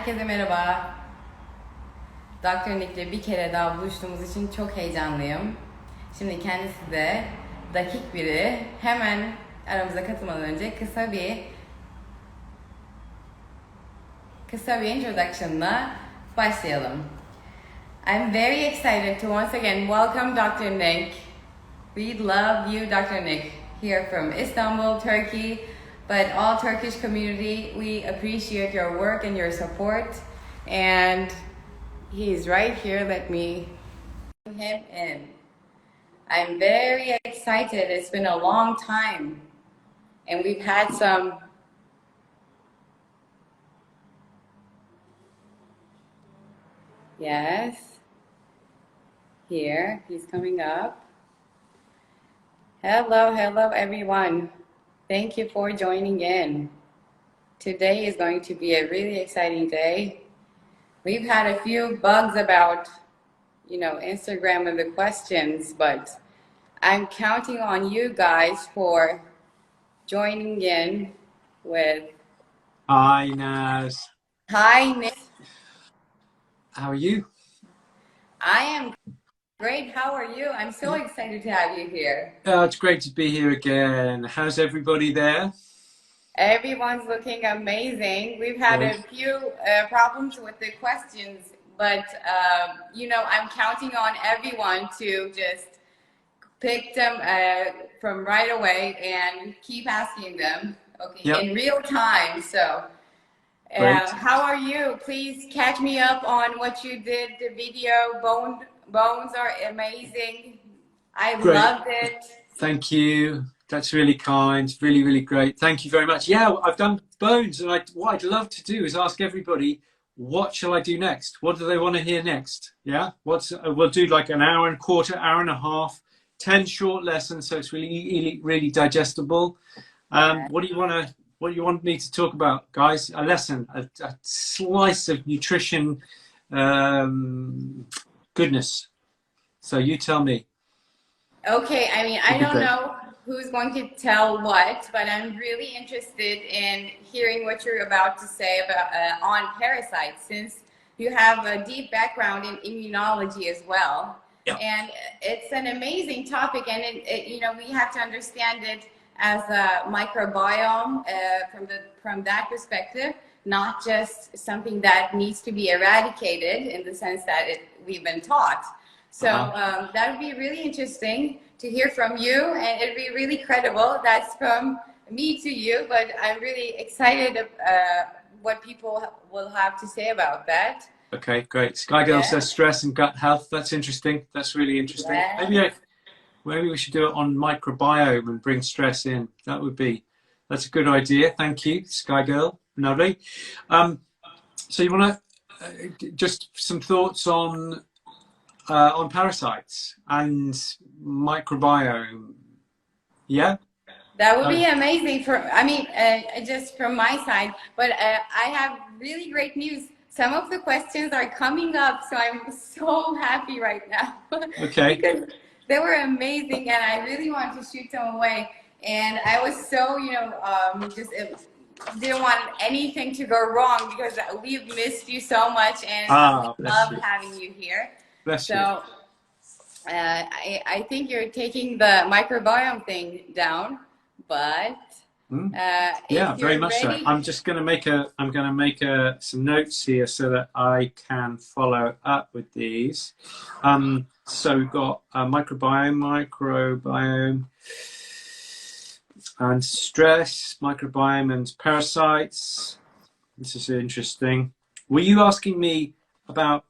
Herkese merhaba. Doktor Nick'le bir kere daha buluştuğumuz için çok heyecanlıyım. Şimdi kendisi de dakik biri. Hemen aramıza katılmadan önce kısa bir introduction'la başlayalım. I'm very excited to once again welcome Dr. Nick. We love you, Dr. Nick, here from Istanbul, Turkey. But all Turkish community, we appreciate your work and your support. And he's right here. Let me bring him in. I'm very excited. It's been a long time. And we've had some yes. Here, he's coming up. Hello everyone. Thank you for joining in. Today is going to be a really exciting day. We've had a few bugs about, Instagram and the questions, but I'm counting on you guys for joining in with... Hi, Naz. Hi, Nick. How are you? I am great. How are you? I'm so excited to have you here. It's great to be here again. How's everybody there? Everyone's looking amazing. We've had a few problems with the questions, but I'm counting on everyone to just pick them from right away and keep asking them, in real time. So how are you? Please catch me up on what you did, the video. Bones are amazing. I loved it. Thank you. That's really kind. Really, really great. Thank you very much. Yeah, I've done bones, and what I'd love to do is ask everybody, what shall I do next? What do they want to hear next? Yeah, we'll do like an hour and a quarter, hour and a half, 10 short lessons, so it's really, really digestible. What do you want me to talk about, guys? A lesson, a slice of nutrition, goodness. So you tell me. Okay, I don't know who's going to tell what, but I'm really interested in hearing what you're about to say about on parasites, since you have a deep background in immunology as well. Yeah. And it's an amazing topic, and we have to understand it as a microbiome from that perspective, not just something that needs to be eradicated in the sense that we've been taught. So that would be really interesting to hear from you, and it'd be really credible. That's from me to you, but I'm really excited what people will have to say about that. Okay, great. Sky Girl says stress and gut health. That's interesting. That's really interesting. Yeah. Maybe we should do it on microbiome and bring stress in. That's a good idea. Thank you, Sky Girl. Lovely. So you want to just some thoughts on parasites and microbiome? Yeah, that would be amazing. Just from my side, but I have really great news. Some of the questions are coming up, so I'm so happy right now. Okay. Because they were amazing, and I really want to shoot them away. And I was so, just didn't want anything to go wrong, because we've missed you so much, and we love having you here. So I think you're taking the microbiome thing down, but yeah, very much so. I'm just going to make some notes here so that I can follow up with these. So we've got microbiome, and stress, microbiome and parasites. This is interesting. Were you asking me about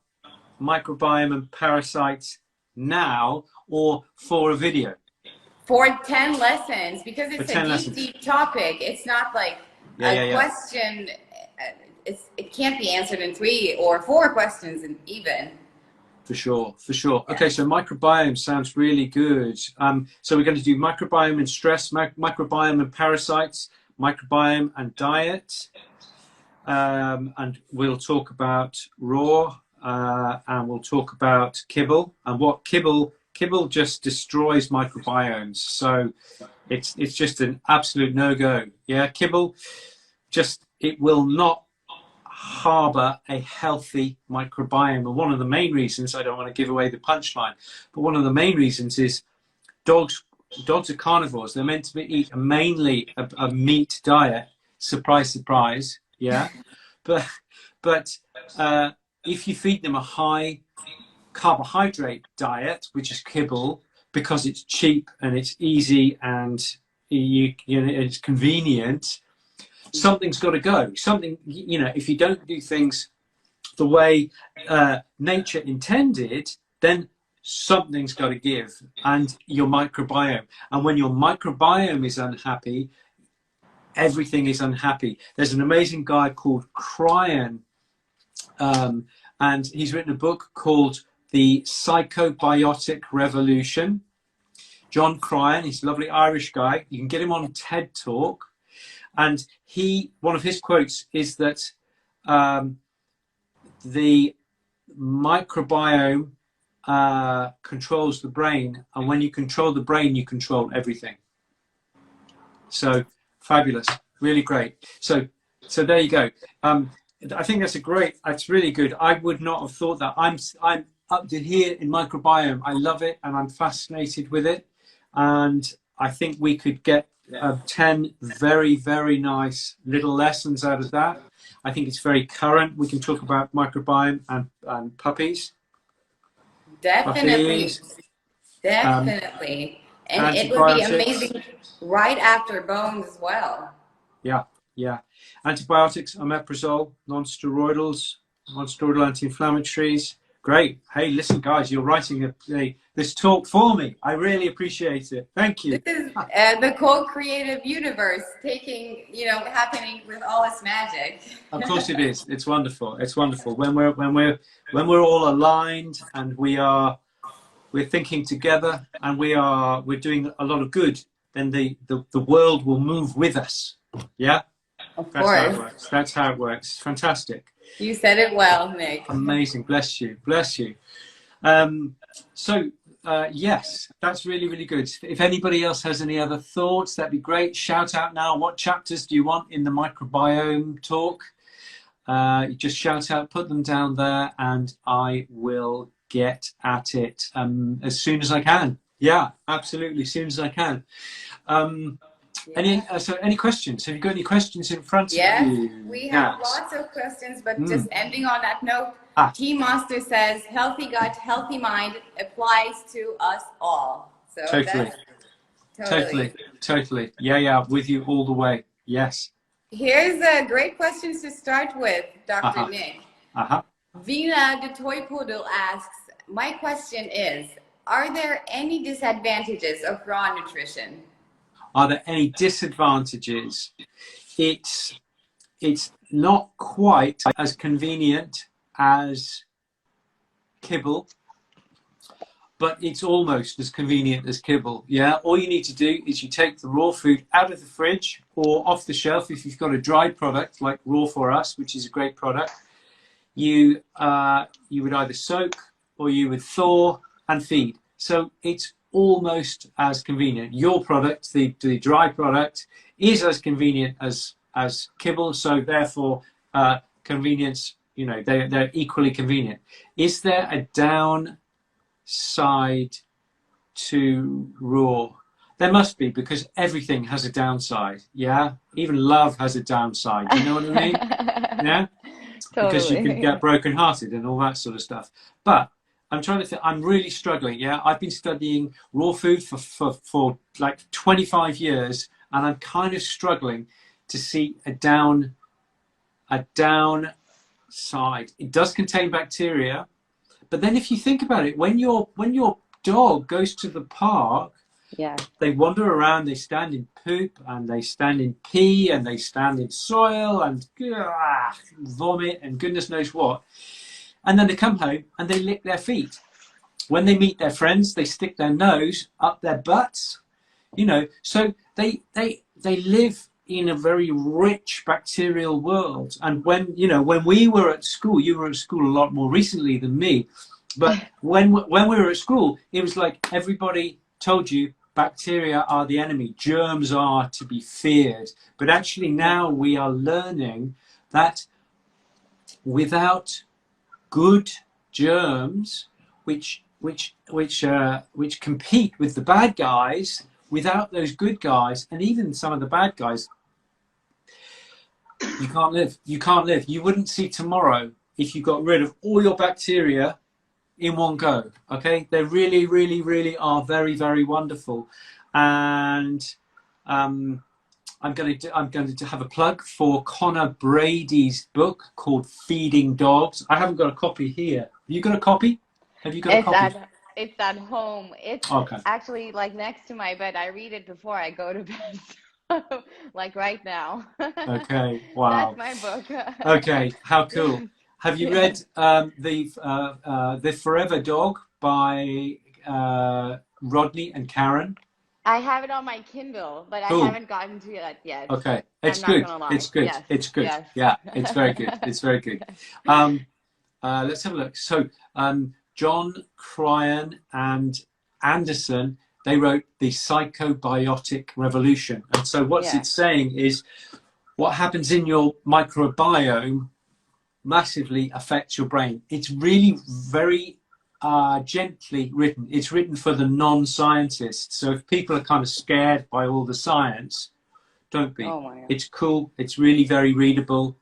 microbiome and parasites now or for a video? For 10 lessons, because it's a deep topic. It's not like a question. It can't be answered in 3 or 4 questions even. For sure. Yeah. Okay, so microbiome sounds really good. So we're going to do microbiome and stress, microbiome and parasites, microbiome and diet, and we'll talk about raw, and we'll talk about kibble, and what kibble just destroys microbiomes. So it's just an absolute no-go. Yeah, kibble, it will not harbor a healthy microbiome. And one of the main reasons, I don't want to give away the punchline, but one of the main reasons is dogs are carnivores. They're meant to eat mainly a meat diet. Surprise, surprise. Yeah. But if you feed them a high carbohydrate diet, which is kibble, because it's cheap and it's easy and it's convenient, something's got to go. Something, if you don't do things the way nature intended, then something's got to give, and your microbiome. And when your microbiome is unhappy, everything is unhappy. There's an amazing guy called Cryan, and he's written a book called The Psychobiotic Revolution. John Cryan, he's a lovely Irish guy. You can get him on TED Talk. And one of his quotes is that the microbiome controls the brain, and when you control the brain, you control everything. So fabulous, really great. So there you go. I think that's really good. I would not have thought that. I'm up to here in microbiome. I love it, and I'm fascinated with it. And I think we could get 10 very, very nice little lessons out of that. I think it's very current. We can talk about microbiome and puppies. Definitely. Puppies. Definitely. And it would be amazing right after bones as well. Yeah. Antibiotics, omeprazole, non-steroidal anti-inflammatories. Great. Hey, listen, guys, you're writing this talk for me. I really appreciate it. Thank you. This is the co-creative universe happening with all its magic. Of course it is. It's wonderful. It's wonderful when we're all aligned and we're thinking together and we're doing a lot of good. Then the world will move with us. Yeah. Of course. That's how it works. Fantastic. You said it well, Nick. Amazing. Bless you. Yes, that's really, really good. If anybody else has any other thoughts, that'd be great. Shout out now. What chapters do you want in the microbiome talk? Just shout out, put them down there, and I will get at it as soon as I can. Yeah, absolutely, as soon as I can. Any questions? Have you got any questions in front of you? Yes, we have lots of questions, but just ending on that note, Tea Master says, healthy gut, healthy mind applies to us all. So Totally. Yeah, with you all the way. Yes. Here's great questions to start with, Dr. Nick. Vina the Toy Poodle asks, my question is, are there any disadvantages of raw nutrition? Are there any disadvantages? It's not quite as convenient as kibble, but it's almost as convenient as kibble. Yeah, all you need to do is you take the raw food out of the fridge or off the shelf. If you've got a dried product like Raw for Us, which is a great product, you would either soak or you would thaw and feed. So it's almost as convenient. Your product, the dry product, is as convenient as kibble, so therefore convenience, they're equally convenient. Is there a downside to raw? There must be, because everything has a downside. Yeah, even love has a downside. You know what I mean? Yeah, totally. Because you can get brokenhearted and all that sort of stuff. But I'm trying to think. I'm really struggling. Yeah, I've been studying raw food for like 25 years, and I'm kind of struggling to see a downside. It does contain bacteria, but then if you think about it, when your dog goes to the park, they wander around. They stand in poop, and they stand in pee, and they stand in soil, and vomit, and goodness knows what. And then they come home and they lick their feet. When they meet their friends, they stick their nose up their butts. So they live in a very rich bacterial world. And when we were at school, you were at school a lot more recently than me, but when we were at school, it was like everybody told you bacteria are the enemy, germs are to be feared. But actually now we are learning that without good germs, which compete with the bad guys. Without those good guys, and even some of the bad guys, you can't live. You can't live. You wouldn't see tomorrow if you got rid of all your bacteria in one go. Okay, they really, really, really are very, very wonderful. And I'm going to have a plug for Connor Brady's book called Feeding Dogs. I haven't got a copy here. Have you got a copy? Have you got a copy? It's at home. It's okay. Actually like next to my bed. I read it before I go to bed. So, like right now. Okay. Wow. That's my book. Okay. How cool. Have you read The Forever Dog by Rodney and Karen? I have it on my Kindle, but cool. I haven't gotten to it yet. Okay. It's good. It's good. Yes. It's good. Yes. Yeah. It's very good. It's very good. Let's have a look. So John Cryan and Anderson, they wrote The Psychobiotic Revolution. And so what's it saying is what happens in your microbiome massively affects your brain. It's really very gently written. It's written for the non-scientists. So if people are kind of scared by all the science, don't be. Oh my God. It's cool. It's really very readable.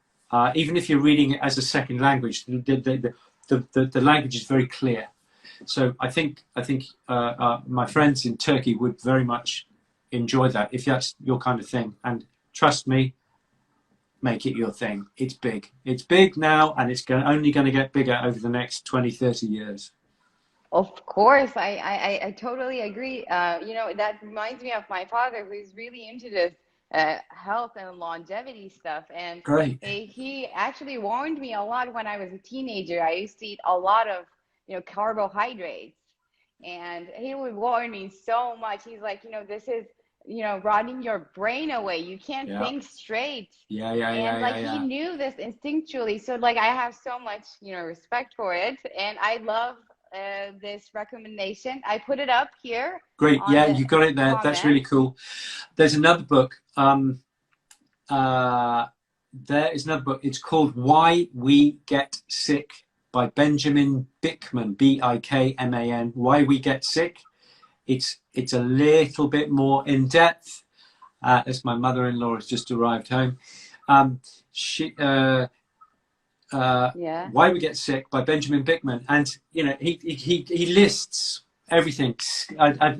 Even if you're reading it as a second language, the language is very clear. So I think my friends in Turkey would very much enjoy that if that's your kind of thing. And trust me, make it your thing. It's big. It's big now, and it's only going to get bigger over the next 20, 30 years. Of course, I totally agree. You know, that reminds me of my father, who's really into this health and longevity stuff. And great. He actually warned me a lot when I was a teenager. I used to eat a lot of, carbohydrates, and he would warn me so much. He's like, this is, rotting your brain away. You can't think straight. He knew this instinctually. So like, I have so much, respect for it, and I love this recommendation. I put it up here. Great. Yeah, you got it there. That's really cool. There's another book. There is another book. It's called Why We Get Sick by Benjamin Bickman, Bikman. Why We Get Sick. It's a little bit more in depth. As my mother-in-law has just arrived home. Why We Get Sick by Benjamin Bickman, and he lists everything,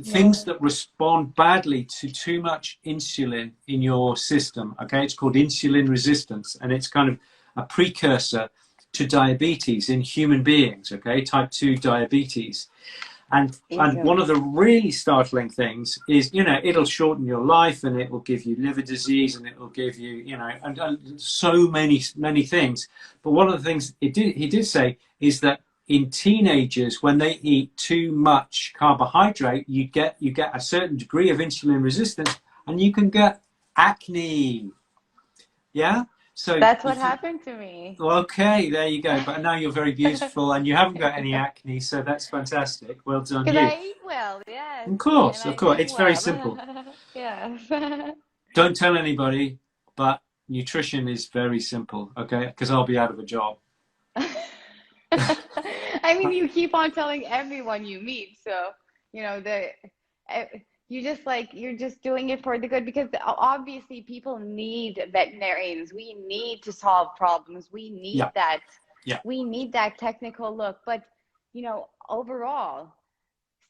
things that respond badly to too much insulin in your system. Okay, it's called insulin resistance, and it's kind of a precursor to diabetes in human beings. Okay, type 2 diabetes. And one of the really startling things is, it'll shorten your life, and it will give you liver disease, and it will give you, and so many things. But one of the things he did say is that in teenagers, when they eat too much carbohydrate, you get a certain degree of insulin resistance, and you can get acne. Yeah. So that's what happened to me. Okay, there you go. But now you're very beautiful, and you haven't got any acne, so that's fantastic. Well done, you. Because I eat well, yes. Of course. It's very simple. Yes. Don't tell anybody, but nutrition is very simple, okay? Because I'll be out of a job. I mean, you keep on telling everyone you meet, so you're just doing it for the good, because obviously people need veterinarians. We need to solve problems. We need that. Yeah. We need that technical look. But, overall,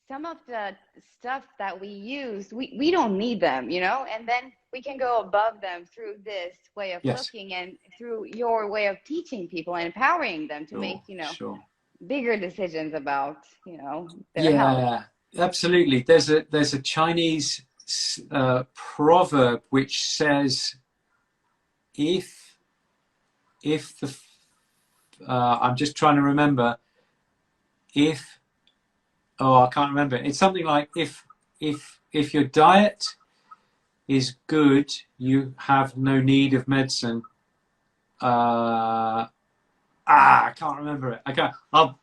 some of the stuff that we use, we don't need them, and then we can go above them through this way of looking, and through your way of teaching people and empowering them to make, bigger decisions about, their health. Absolutely. There's a Chinese proverb which says, if the I'm just trying to remember, I can't remember. It's something like, if your diet is good, you have no need of medicine. I can't remember it. I'll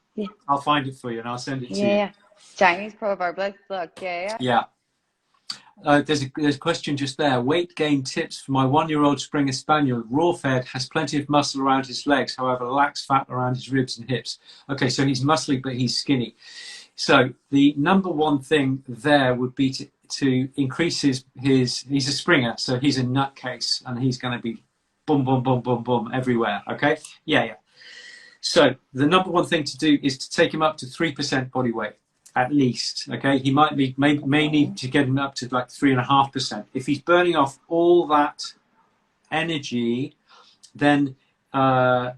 find it for you, and I'll send it to you. Chinese proverb. Let's look. Yeah. There's a question just there. Weight gain tips for my 1-year-old Springer Spaniel. Raw fed, has plenty of muscle around his legs, however, lacks fat around his ribs and hips. Okay, so he's muscly, but he's skinny. So the number one thing there would be to increase his he's a Springer, so he's a nutcase, and he's going to be boom, boom, boom, boom, boom everywhere. Okay, yeah. So the number one thing to do is to take him up to 3% body weight at least. Okay, he may need to get him up to like 3.5%. If he's burning off all that energy, then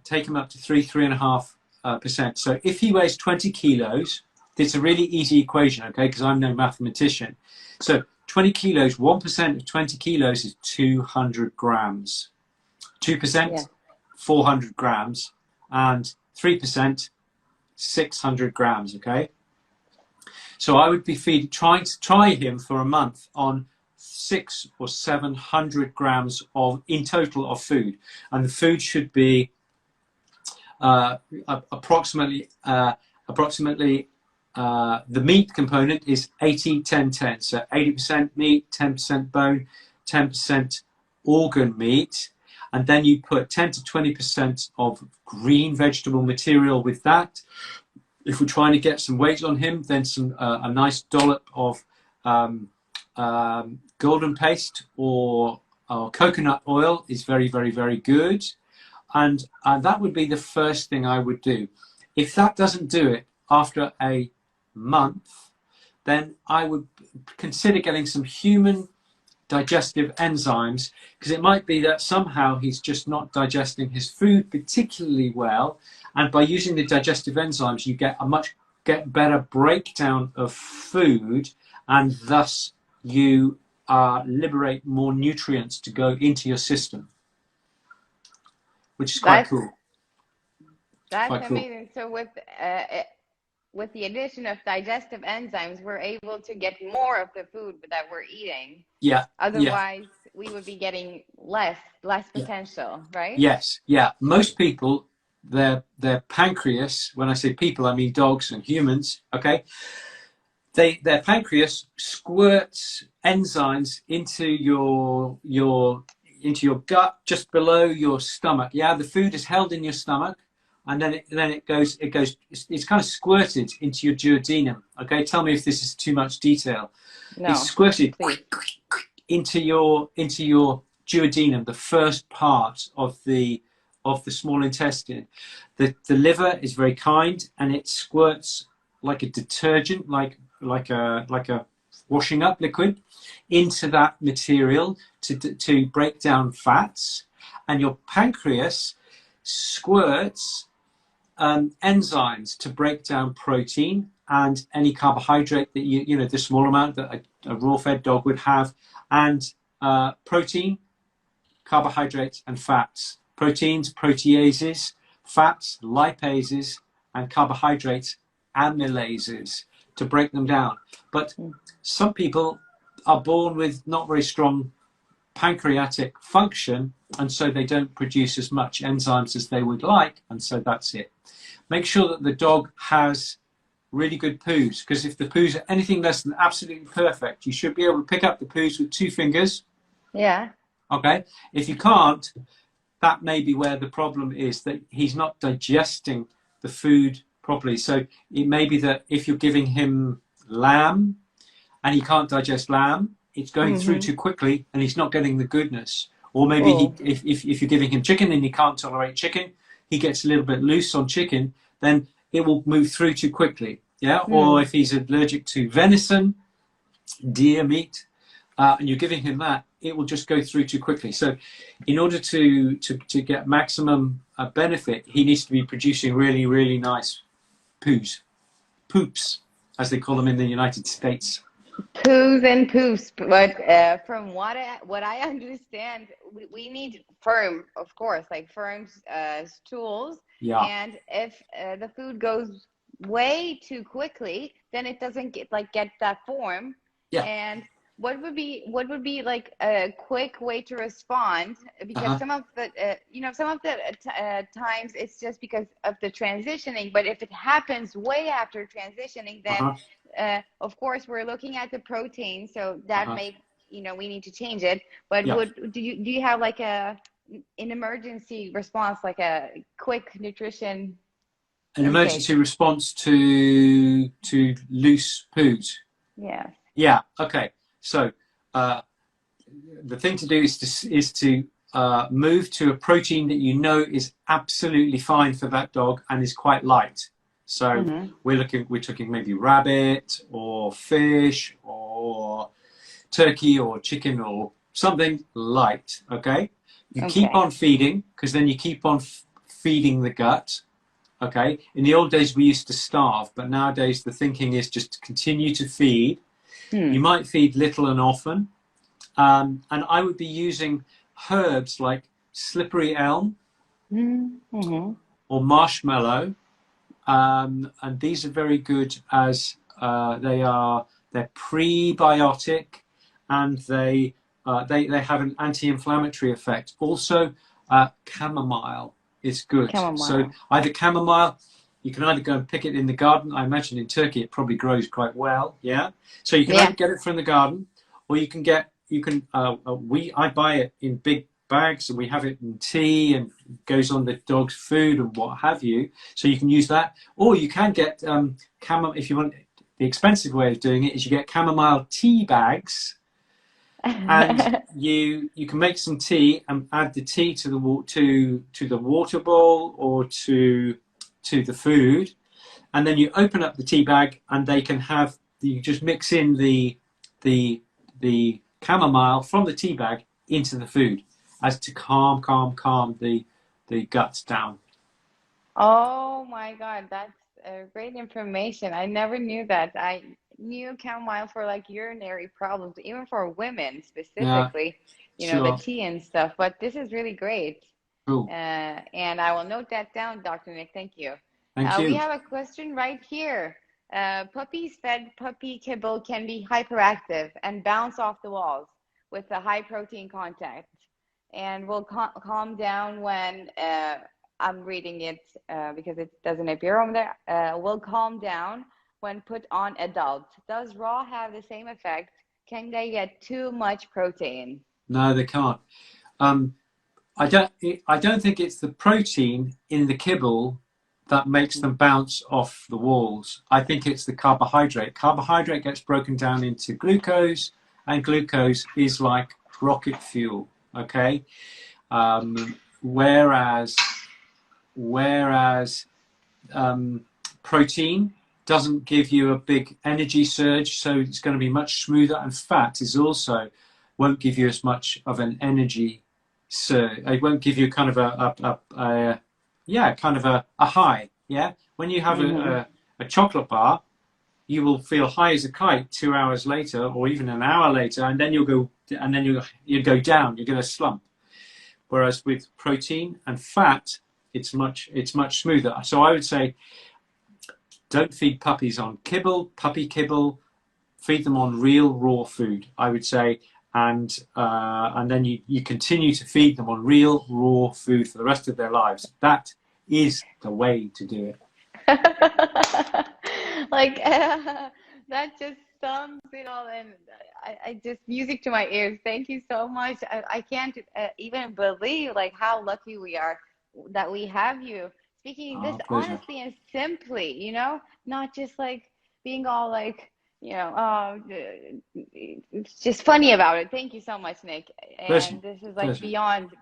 take him up to 3.5%. So if he weighs 20 kilos, it's a really easy equation, okay, because I'm no mathematician. So 20 kilos, 1% of 20 kilos is 200 grams. 2%, 400 grams, and 3%, 600 grams, okay? So I would be trying to try him for a month on 600 or 700 grams in total of food. And the food should be approximately the meat component is 80-10-10. So 80% meat, 10% bone, 10% organ meat. And then you put 10 to 20% of green vegetable material with that. If we're trying to get some weight on him, then a nice dollop of golden paste or coconut oil is very, very, very good. And that would be the first thing I would do. If that doesn't do it after a month, then I would consider getting some human digestive enzymes, because it might be that somehow he's just not digesting his food particularly well, and by using the digestive enzymes you get better breakdown of food, and thus you liberate more nutrients to go into your system, which is quite cool. That's amazing. So with the addition of digestive enzymes, we're able to get more of the food that we're eating. Yeah. Otherwise, we would be getting less potential, right? Yes. Yeah. Most people, their pancreas, when I say people, I mean dogs and humans, okay? Their pancreas squirts enzymes into your gut, just below your stomach. Yeah, the food is held in your stomach, and then it's kind of squirted into your duodenum. Okay, tell me if this is too much detail. No, it's squirted into your duodenum, the first part of the small intestine. The liver is very kind, and it squirts like a detergent, like a washing up liquid into that material to break down fats, and your pancreas squirts enzymes to break down protein and any carbohydrate that you know the small amount that a raw fed dog would have, and protein, carbohydrates, and fats. Proteins, proteases; fats, lipases; and carbohydrates, amylases, to break them down. But some people are born with not very strong pancreatic function, and so they don't produce as much enzymes as they would like, and so that's it. Make sure that the dog has really good poos, because if the poos are anything less than absolutely perfect, you should be able to pick up the poos with 2 fingers. Yeah. Okay. If you can't, that may be where the problem is, that he's not digesting the food properly. So it may be that if you're giving him lamb and he can't digest lamb, it's going through too quickly and he's not getting the goodness. Or maybe if you're giving him chicken and he can't tolerate chicken, he gets a little bit loose on chicken, then it will move through too quickly. Yeah. Or if he's allergic to venison, deer meat, and you're giving him that, it will just go through too quickly. So in order to get maximum benefit, he needs to be producing really, really nice poops, as they call them in the United States. Poos and poops, but from what I understand, we need firm, of course, like firm stools. Yeah. And if the food goes way too quickly, then it doesn't get that form. Yeah. And what would be like a quick way to respond? Because some of the times it's just because of the transitioning. But if it happens way after transitioning, then of course we're looking at the protein, so that we need to change it. But Yeah. do you have like an emergency response, like a quick nutrition An intake? emergency response to loose poos. Yeah. Yeah. Okay. So the thing to do is to move to a protein that you know is absolutely fine for that dog and is quite light. So we're talking maybe rabbit or fish or turkey or chicken or something light. Okay. You keep on feeding, because then you keep on feeding the gut. Okay. In the old days, we used to starve, but nowadays the thinking is just to continue to feed. You might feed little and often. And I would be using herbs like slippery elm or marshmallow. And these are very good as they're prebiotic, and they have an anti-inflammatory effect. Also, chamomile is good. So either chamomile, you can either go and pick it in the garden. I imagine in Turkey it probably grows quite well. Yeah. So you can either get it from the garden, or you can I buy it in big bags, and we have it in tea and goes on the dog's food and what have you. So you can use that, or you can get if you want. The expensive way of doing it is you get chamomile tea bags, and you can make some tea and add the tea to the water bowl or to the food, and then you open up the tea bag, and you just mix in the chamomile from the tea bag into the food, as to calm the guts down. Oh my God, that's great information. I never knew that. I knew chamomile for like urinary problems, even for women specifically, the tea and stuff. But this is really great. Cool. And I will note that down, Dr. Nick. Thank you. Thank you. We have a question right here. Puppies fed puppy kibble can be hyperactive and bounce off the walls with the high protein content, and will calm down when I'm reading it because it doesn't appear on there. Will calm down when put on adult. Does raw have the same effect? Can they get too much protein? No, they can't. I don't think it's the protein in the kibble that makes them bounce off the walls. I think it's the carbohydrate. Carbohydrate gets broken down into glucose, and glucose is like rocket fuel. Okay, whereas protein doesn't give you a big energy surge, so it's going to be much smoother, and fat won't give you as much of an energy surge. It won't give you kind of a high. Yeah, when you have a chocolate bar, you will feel high as a kite 2 hours later, or even an hour later, and then you'll go down. You're going to slump. Whereas with protein and fat, it's much smoother. So I would say, don't feed puppies on puppy kibble. Feed them on real raw food, I would say, and then you continue to feed them on real raw food for the rest of their lives. That is the way to do it. Like that just sums it all, and I just music to my ears. Thank you so much. I can't even believe like how lucky we are that we have you speaking this pleasure. honestly and simply, not just like being all like, it's just funny about it. Thank you so much, Nick. And pleasure. This is like beyond,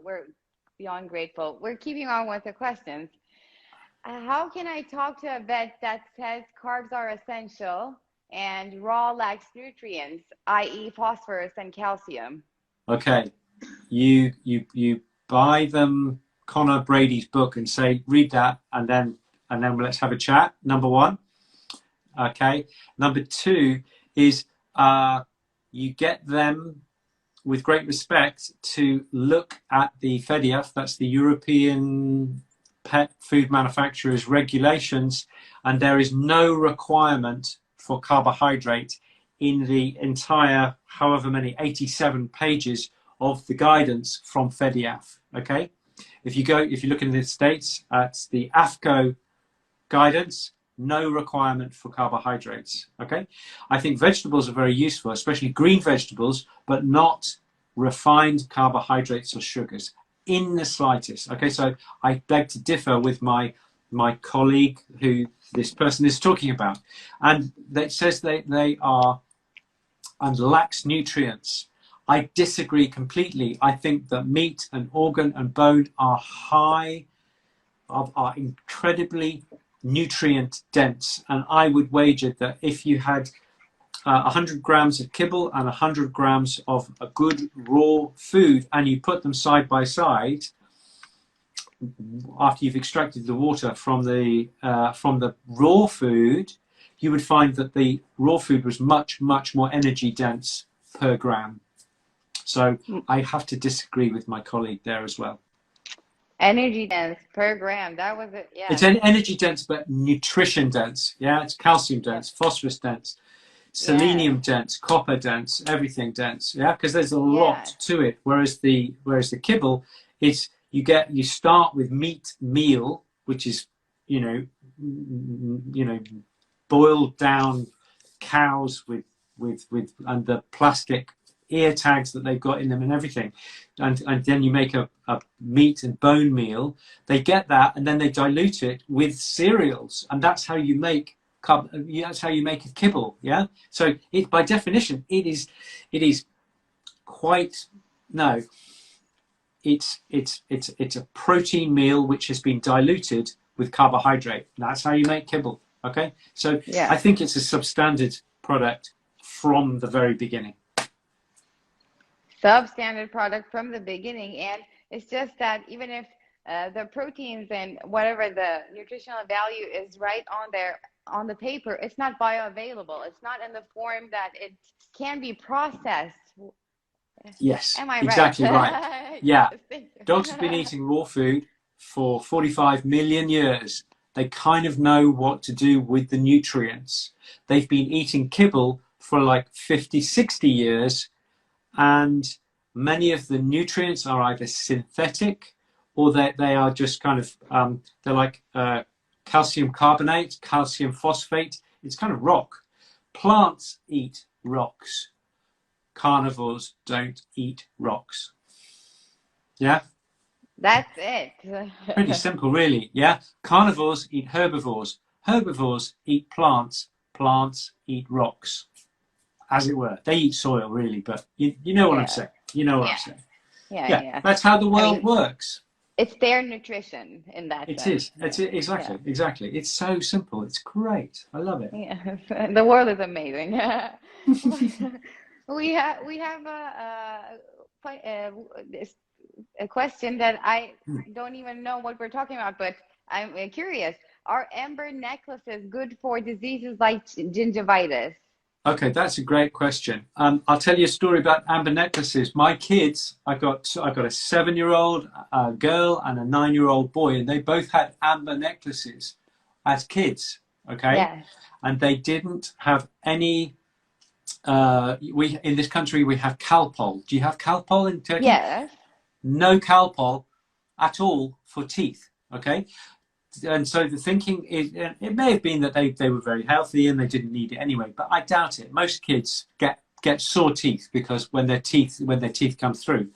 we're beyond grateful. We're keeping on with the questions. How can I talk to a vet that says carbs are essential and raw lacks nutrients, i.e. phosphorus and calcium? Okay, you buy them Connor Brady's book and say, read that, and then let's have a chat. Number one. Okay. Number two is you get them, with great respect, to look at the FEDIAF, that's the European Pet Food Manufacturers regulations, and there is no requirement for carbohydrate in the entire, however many, 87 pages of the guidance from FEDIAF. Okay. If you look in the States at the AFCO guidance, no requirement for carbohydrates. Okay, I think vegetables are very useful, especially green vegetables, but not refined carbohydrates or sugars in the slightest. Okay, so I beg to differ with my colleague who this person is talking about, and that says they are and lacks nutrients. I disagree completely. I think that meat and organ and bone are are incredibly nutrient dense, and I would wager that if you had 100 grams of kibble and 100 grams of a good raw food, and you put them side by side after you've extracted the water from the raw food, you would find that the raw food was much more energy dense per gram. So I have to disagree with my colleague there as well. Energy dense per gram. That was it. Yeah. It's energy dense, but nutrition dense. Yeah, it's calcium dense, phosphorus dense, selenium dense, copper dense, everything dense. Yeah, because there's a lot to it. Whereas the kibble, it's you start with meat meal, which is boiled down cows with and the plastic ear tags that they've got in them and everything, and then you make a meat and bone meal. They get that, and then they dilute it with cereals, and that's how you make that's how you make a kibble. Yeah, so it, by definition, it is quite no. It's a protein meal which has been diluted with carbohydrate. That's how you make kibble. Okay, so I think it's a substandard product from the very beginning. Substandard product from the beginning, and it's just that even if the proteins and whatever the nutritional value is right on there on the paper, it's not bioavailable. It's not in the form that it can be processed. Yes, am I exactly right? Yeah, Yes, dogs have been eating raw food for 45 million years. They kind of know what to do with the nutrients. They've been eating kibble for like 50, 60 years, and many of the nutrients are either synthetic or they are just kind of, they're like calcium carbonate, calcium phosphate. It's kind of rock. Plants eat rocks. Carnivores don't eat rocks. Yeah? that's it. Pretty simple, really. Yeah? Carnivores eat herbivores. Herbivores eat plants. Plants eat rocks, as it were. They eat soil, really, but you know what I'm saying. You know what I'm saying. Yeah. That's how the world works. It's their nutrition in that sense. It's exactly. It's so simple. It's great. I love it. Yeah, the world is amazing. we have a question that I don't even know what we're talking about, but I'm curious. Are amber necklaces good for diseases like gingivitis? Okay, that's a great question. I'll tell you a story about amber necklaces. My kids, I've got a 7-year-old girl and a 9-year-old boy, and they both had amber necklaces as kids. Okay, yes. And they didn't have any. We in this country we have Calpol. Do you have Calpol in Turkey? Yes. No Calpol at all for teeth. Okay. And so the thinking is, it may have been that they were very healthy and they didn't need it anyway, but I doubt it. Most kids get sore teeth because when their teeth come through,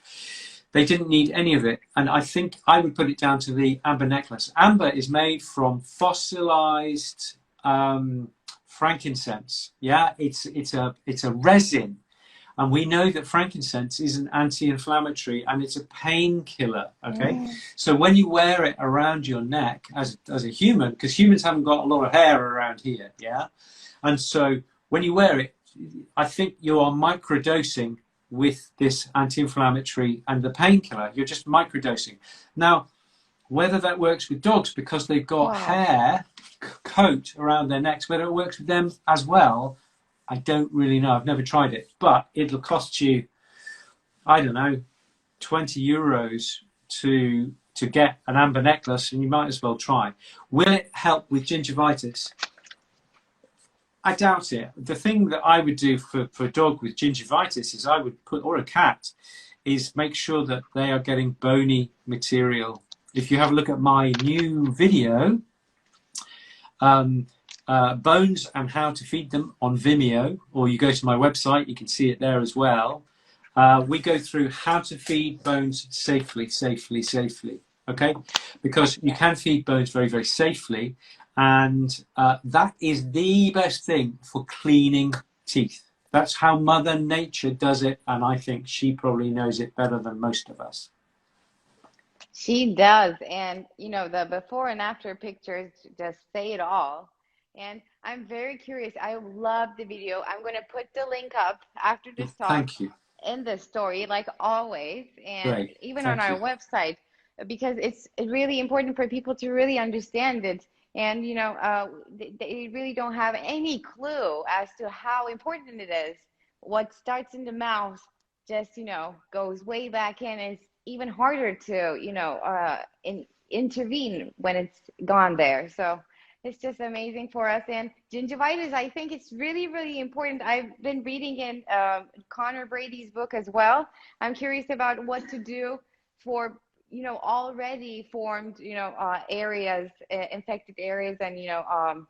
they didn't need any of it. And I think I would put it down to the amber necklace. Amber is made from fossilized frankincense. Yeah, it's a resin. And we know that frankincense is an anti-inflammatory and it's a painkiller, okay? So when you wear it around your neck as a human, because humans haven't got a lot of hair around here, yeah? And so when you wear it, I think you are microdosing with this anti-inflammatory and the painkiller. You're just microdosing. Now, whether that works with dogs because they've got hair, coat around their necks, whether it works with them as well, I don't really know. I've never tried it, but it'll cost you, I don't know, 20 euros to get an amber necklace, and you might as well try. Will it help with gingivitis? I doubt it. The thing that I would do for a dog with gingivitis is I would put, or a cat, is make sure that they are getting bony material. If you have a look at my new video, bones and how to feed them on Vimeo, or you go to my website, you can see it there as well. We go through how to feed bones safely, okay? Because you can feed bones very, very safely, and that is the best thing for cleaning teeth. That's how Mother Nature does it, and I think she probably knows it better than most of us. She does, and you know, the before and after pictures just say it all. And I'm very curious. I love the video. I'm going to put the link up after this talk. Thank you. In the story, like always, and Great. even Thank on our you. website, because it's really important for people to really understand it. And you know, they really don't have any clue as to how important it is. What starts in the mouth just, you know, goes way back in. It's even harder to, you know, intervene when it's gone there. So it's just amazing for us. And gingivitis, I think it's really, really important. I've been reading in Connor Brady's book as well. I'm curious about what to do for, you know, already formed, you know, areas, infected areas, and, you know,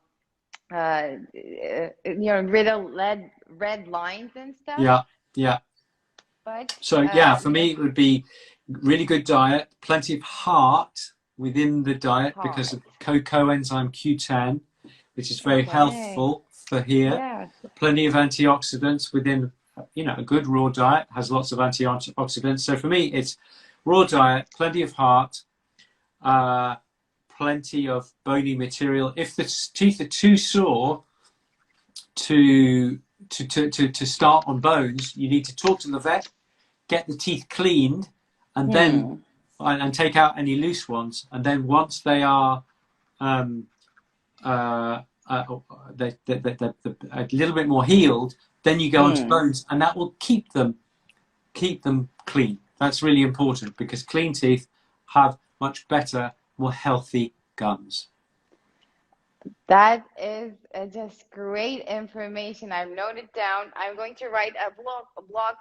red lines and stuff. Yeah, yeah. But so yeah, for me it would be really good diet, plenty of heart within the diet because of coenzyme Q10, which is very helpful for here. Yeah. Plenty of antioxidants within, you know, a good raw diet has lots of antioxidants. So for me, it's raw diet, plenty of heart, plenty of bony material. If the teeth are too sore to start on bones, you need to talk to the vet, get the teeth cleaned, and then and take out any loose ones. And then once they are they're a little bit more healed, then you go onto bones, and that will keep them clean. That's really important because clean teeth have much better, more healthy gums. That is just great information. I've noted down. I'm going to write a blog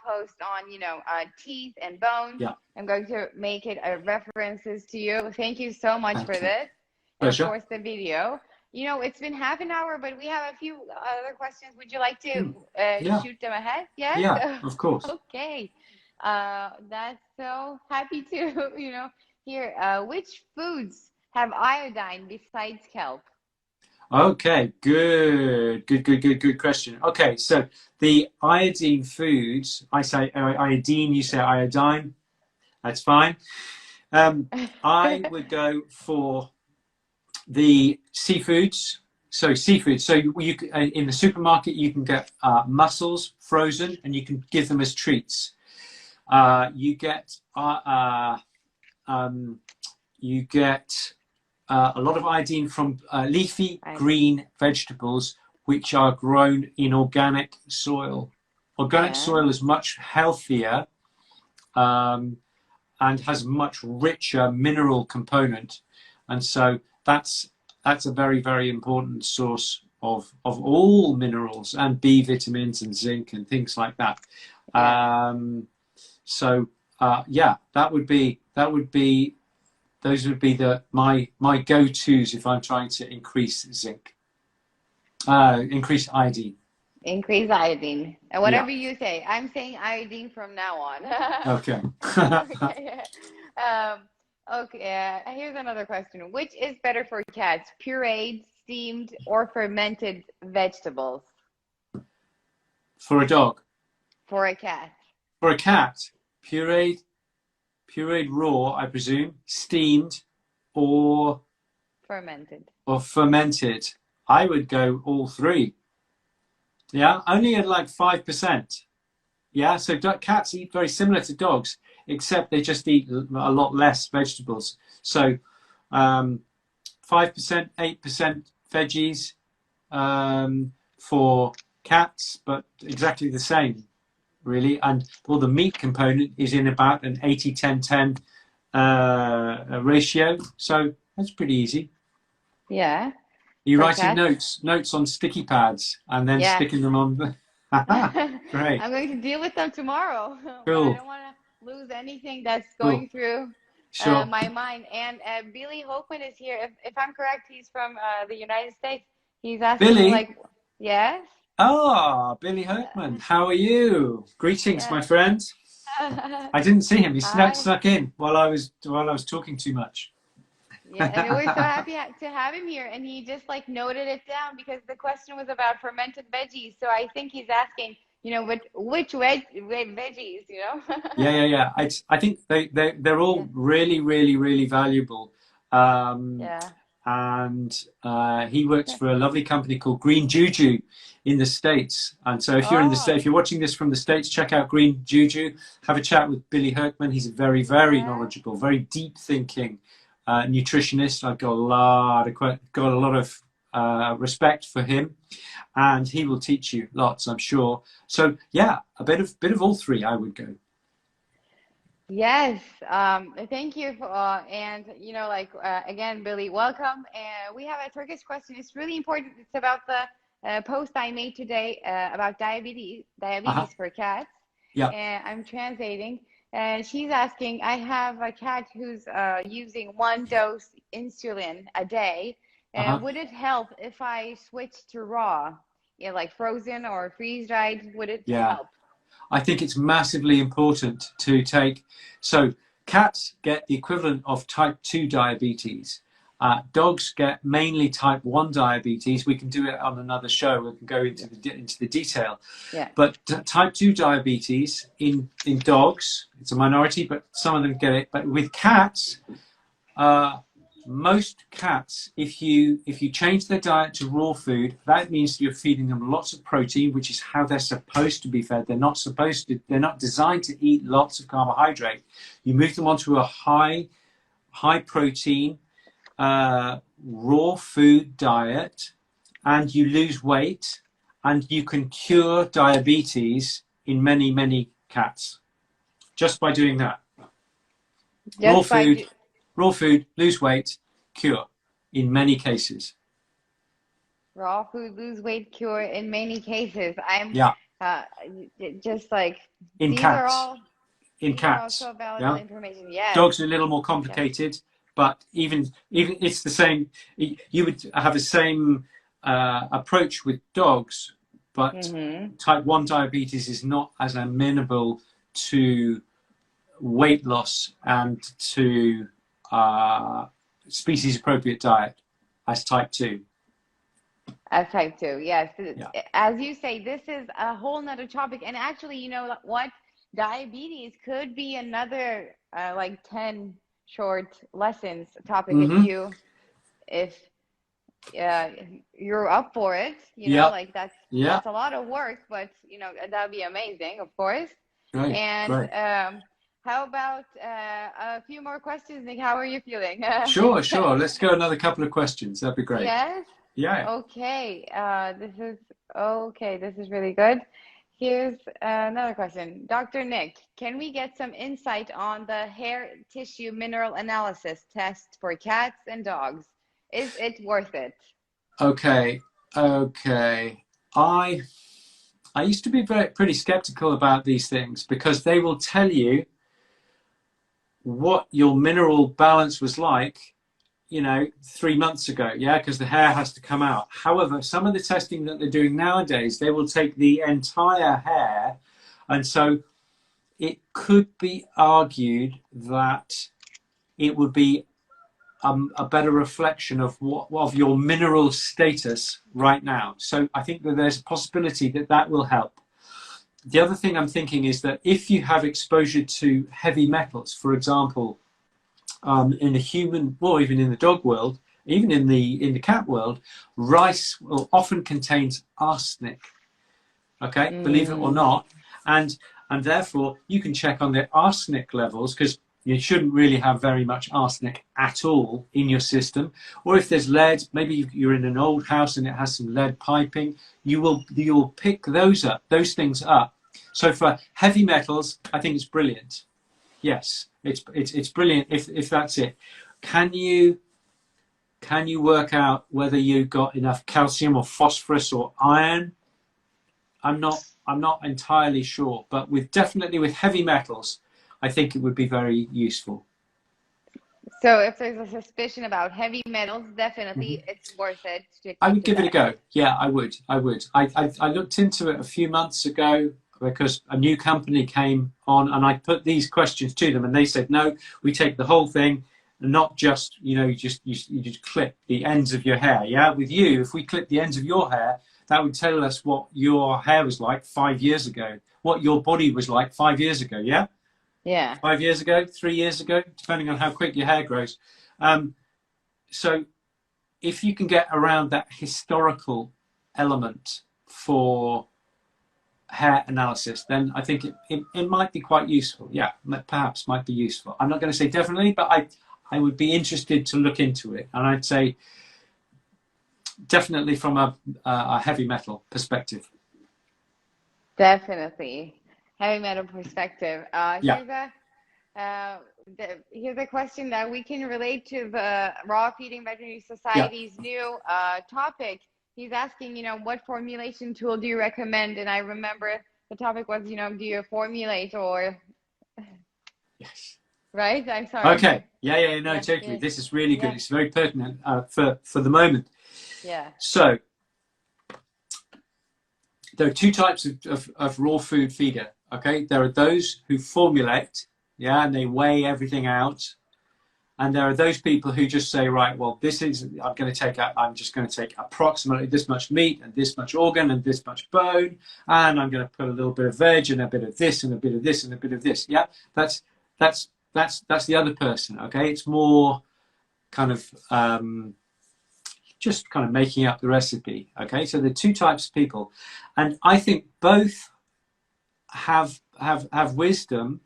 post on, you know, teeth and bones. Yeah. I'm going to make it references to you. Thank you so much for this. Pleasure. And of course, the video. You know, it's been half an hour, but we have a few other questions. Would you like to shoot them ahead? Yes? Yeah, of course. Okay. That's so happy to, you know, hear. Which foods have iodine besides kelp? Okay, good question. Okay, so the iodine foods, I say iodine, you say iodine. That's fine. I would go for the seafoods. So seafood. So you in the supermarket you can get mussels frozen, and you can give them as treats. You get a lot of iodine from leafy green vegetables, which are grown in organic soil. Organic soil is much healthier and has much richer mineral component, and so that's a very, very important source of all minerals and B vitamins and zinc and things like that. Those would be my go-tos if I'm trying to increase zinc, increase iodine. Increase iodine. And whatever you say, I'm saying iodine from now on. Okay. Okay. Here's another question. Which is better for cats, pureed, steamed, or fermented vegetables? For a dog? For a cat. For a cat, pureed raw, I presume, steamed, or fermented. Or fermented. I would go all three. Yeah, only at like 5%. Yeah, so cats eat very similar to dogs, except they just eat a lot less vegetables. So 5%, 8% veggies for cats, but exactly the same, really. And well, the meat component is in about an 80-10-10 ratio. So that's pretty easy. Yeah. You're writing notes on sticky pads and then sticking them on. Great. I'm going to deal with them tomorrow. Cool. I don't want to lose anything that's going through my mind. And Billy Holcomb is here. If I'm correct, he's from the United States. He's asking Billy? like, yes? Ah, Billy Herkman, how are you? Greetings, my Yes. friend. I didn't see him. He Hi. snuck in while I was talking too much. Yeah, and we're so happy to have him here. And he just like noted it down because the question was about fermented veggies. So I think he's asking, which veggies, Yeah. I think they're all Yeah. really, really, really valuable. Yeah. And he works for a lovely company called Green Juju in the States. And so if you're in the States, Oh, if you're watching this from the States, check out Green Juju. Have a chat with Billy Herkman. He's a very, very yeah. knowledgeable, very deep thinking nutritionist. I've got a lot of respect for him, and he will teach you lots, I'm sure. So yeah, a bit of all three, I would go. Yes, thank you for, again, Billy, welcome. We have a Turkish question. It's really important. It's about the post I made today about diabetes for cats. Yeah. I'm translating. She's asking, I have a cat who's using 1 dose insulin a day. Would it help if I switch to raw, like frozen or freeze-dried? Would it help? I think it's massively important to take. So cats get the equivalent of type 2 diabetes. Dogs get mainly type 1 diabetes. We can do it on another show. We can go into the detail. Yeah. But type 2 diabetes in dogs, it's a minority, but some of them get it. But with cats, most cats, if you change their diet to raw food, that means you're feeding them lots of protein, which is how they're supposed to be fed. They're not designed to eat lots of carbohydrate. You move them onto a high protein raw food diet, and you lose weight, and you can cure diabetes in many cats just by doing that. Raw food, lose weight, cure in many cases. Raw food, lose weight, cure in many cases. Just like in cats. In cats, so valuable information. Yes. Dogs are a little more complicated, but even it's the same. You would have the same approach with dogs, but type 1 diabetes is not as amenable to weight loss and to species appropriate diet as type 2. As type 2, yes. Yeah. As you say, this is a whole nother topic. And actually, you know what? Diabetes could be another like 10 short lessons topic if you're up for it. Like that's a lot of work, but that'd be amazing, of course. Right. And how about a few more questions, Nick? How are you feeling? Sure. Let's go another couple of questions. That'd be great. Yes? Yeah. Okay. This is really good. Here's another question. Dr. Nick, can we get some insight on the hair tissue mineral analysis test for cats and dogs? Is it worth it? Okay. I used to be pretty skeptical about these things because they will tell you what your mineral balance was like, 3 months ago, because the hair has to come out. However, some of the testing that they're doing nowadays, they will take the entire hair, and so it could be argued that it would be a better reflection of your mineral status right now. So I think that there's a possibility that will help. The other thing I'm thinking is that if you have exposure to heavy metals, for example, in the human, or even in the dog world, even in the cat world, rice will often contains arsenic. Okay, believe it or not, and therefore you can check on the arsenic levels, because you shouldn't really have very much arsenic at all in your system. Or if there's lead, maybe you're in an old house and it has some lead piping, you'll pick those things up. So for heavy metals, I think it's brilliant. Yes, it's brilliant if that's it. Can you work out whether you got enough calcium or phosphorus or iron? I'm not entirely sure, but definitely with heavy metals, I think it would be very useful. So if there's a suspicion about heavy metals, definitely it's worth it. I would give it a go. Yeah, I would. I looked into it a few months ago because a new company came on, and I put these questions to them, and they said, no, we take the whole thing, not just, you just clip the ends of your hair. Yeah, with you, if we clip the ends of your hair, that would tell us what your hair was like 5 years ago, what your body was like 5 years ago. Yeah. Yeah. 5 years ago, 3 years ago, depending on how quick your hair grows. So if you can get around that historical element for hair analysis, then I think it might be quite useful. Yeah, perhaps might be useful. I'm not going to say definitely, but I would be interested to look into it. And I'd say definitely from a heavy metal perspective. Definitely. Heavy metal perspective. Yeah. Here's a question that we can relate to the Raw Feeding Veterinary Society's new topic. He's asking, what formulation tool do you recommend? And I remember the topic was, do you formulate or... Yes. Right? I'm sorry. Okay. Yeah, no, totally. This is really good. It's very pertinent for the moment. Yeah. So there are two types of raw food feeder. Okay, there are those who formulate, and they weigh everything out, and there are those people who just say, right, well, I'm just going to take approximately this much meat and this much organ and this much bone, and I'm going to put a little bit of veg and a bit of this and a bit of this and a bit of this. Yeah, that's the other person. Okay, it's more kind of just kind of making up the recipe. Okay, so there are two types of people, and I think both have wisdom,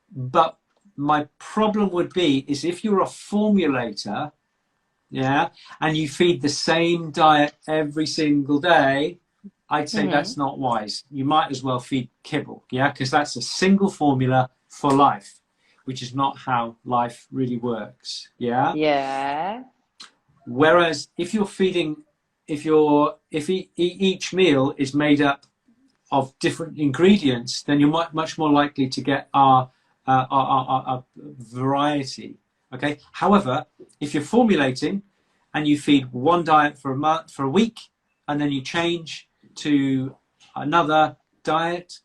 but my problem would be is if you're a formulator, and you feed the same diet every single day, I'd say that's not wise. You might as well feed kibble, because that's a single formula for life, which is not how life really works. Yeah. Whereas if you're feeding, if each meal is made up of different ingredients, then you're much more likely to get our variety. Okay. However, if you're formulating and you feed one diet for a week, and then you change to another diet,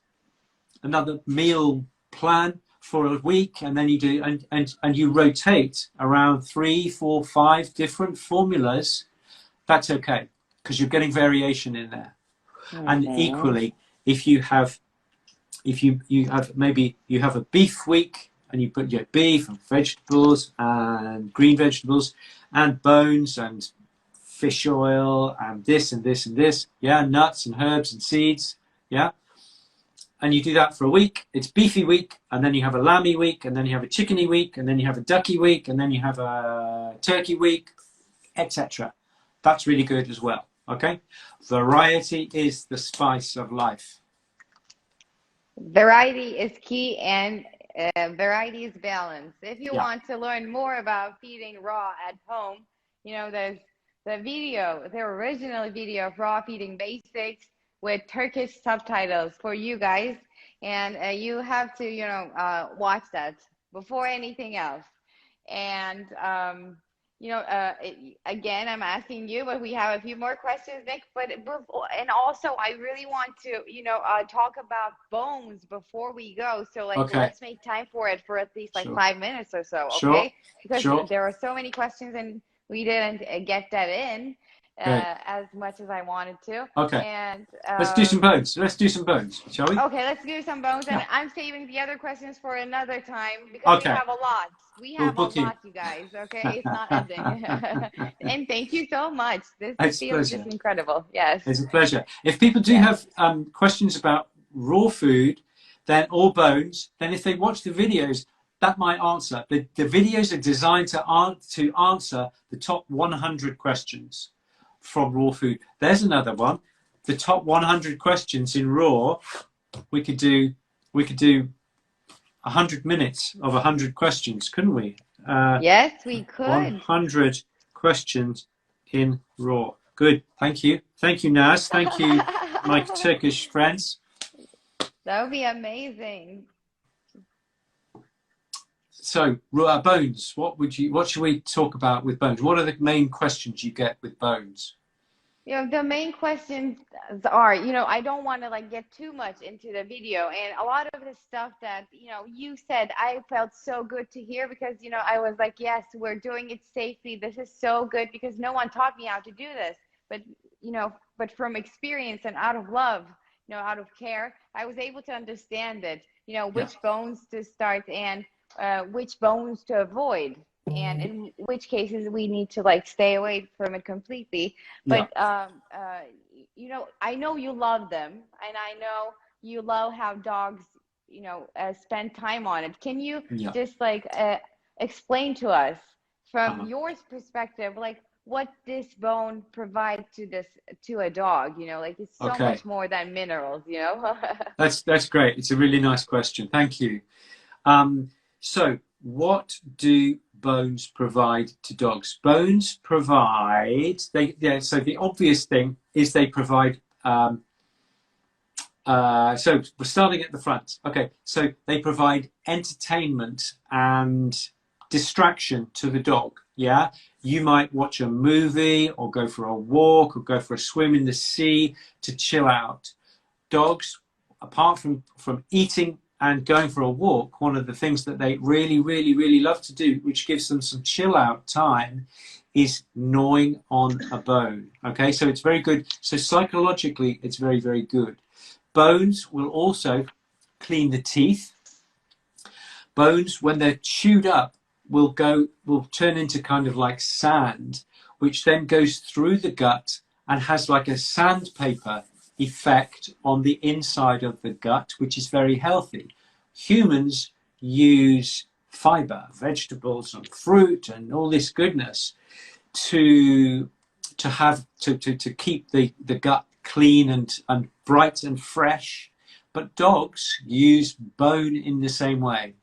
another meal plan for a week, and then you do and you rotate around 3, 4, 5 different formulas, that's okay, because you're getting variation in there. And equally, if you have maybe you have a beef week, and you put your beef and vegetables and green vegetables and bones and fish oil and this and this and this, nuts and herbs and seeds, and you do that for a week. It's beefy week, and then you have a lamby week, and then you have a chickeny week, and then you have a ducky week, and then you have a turkey week, etc. That's really good as well. Okay, variety is the spice of life. Variety is key, and variety is balance. If you want to learn more about feeding raw at home, there's the original video of Raw Feeding Basics with Turkish subtitles for you guys, and you have to watch that before anything else. And again, I'm asking you, but we have a few more questions, Nick. And also, I really want to talk about bones before we go. So let's make time for it for at least 5 minutes or so, okay? Because there are so many questions, and we didn't get that in as much as I wanted to. Okay. And let's do some bones. Shall we? Okay, let's do some bones. And I'm saving the other questions for another time, because we have a lot. We have a lot, you guys. Okay, it's not ending. And thank you so much. This feels just incredible. Yes, it's a pleasure. If people do have questions about raw food, or bones, then if they watch the videos, that might answer. The videos are designed to answer the top 100 questions from raw food. There's another one. The top 100 questions in raw. We could do 100 minutes of 100 questions, couldn't we? Yes, we could. 100 questions in raw. Good. Thank you, Naz. Thank you, my Turkish friends. That would be amazing. So bones. What should we talk about with bones? What are the main questions you get with bones? You know, the main questions are, you know, I don't want to like get too much into the video, and a lot of the stuff that, you know, you said, I felt so good to hear, because, you know, I was like, yes, we're doing it safely. This is so good, because no one taught me how to do this. But, you know, but from experience and out of love, you know, out of care, I was able to understand it, you know, which bones to start and which bones to avoid, and in which cases we need to like stay away from it completely. But you know, I know you love them, and I know you love how dogs, you know, spend time on it. Can you just like explain to us from your perspective, like what this bone provides to a dog? You know, like it's so much more than minerals, you know. That's great. It's a really nice question. Thank you. So what do bones provide to dogs? Bones provide, so the obvious thing is they provide, so we're starting at the front. Okay, so they provide entertainment and distraction to the dog. Yeah, you might watch a movie or go for a walk or go for a swim in the sea to chill out. Dogs, apart from eating and going for a walk, one of the things that they really love to do, which gives them some chill out time, is gnawing on a bone. Okay, so it's very good. So psychologically, it's very good. Bones will also clean the teeth. Bones, when they're chewed up, will turn into kind of like sand, which then goes through the gut and has like a sandpaper effect on the inside of the gut, which is very healthy. Humans use fiber, vegetables and fruit and all this goodness to keep the gut clean and bright and fresh, but dogs use bone in the same way.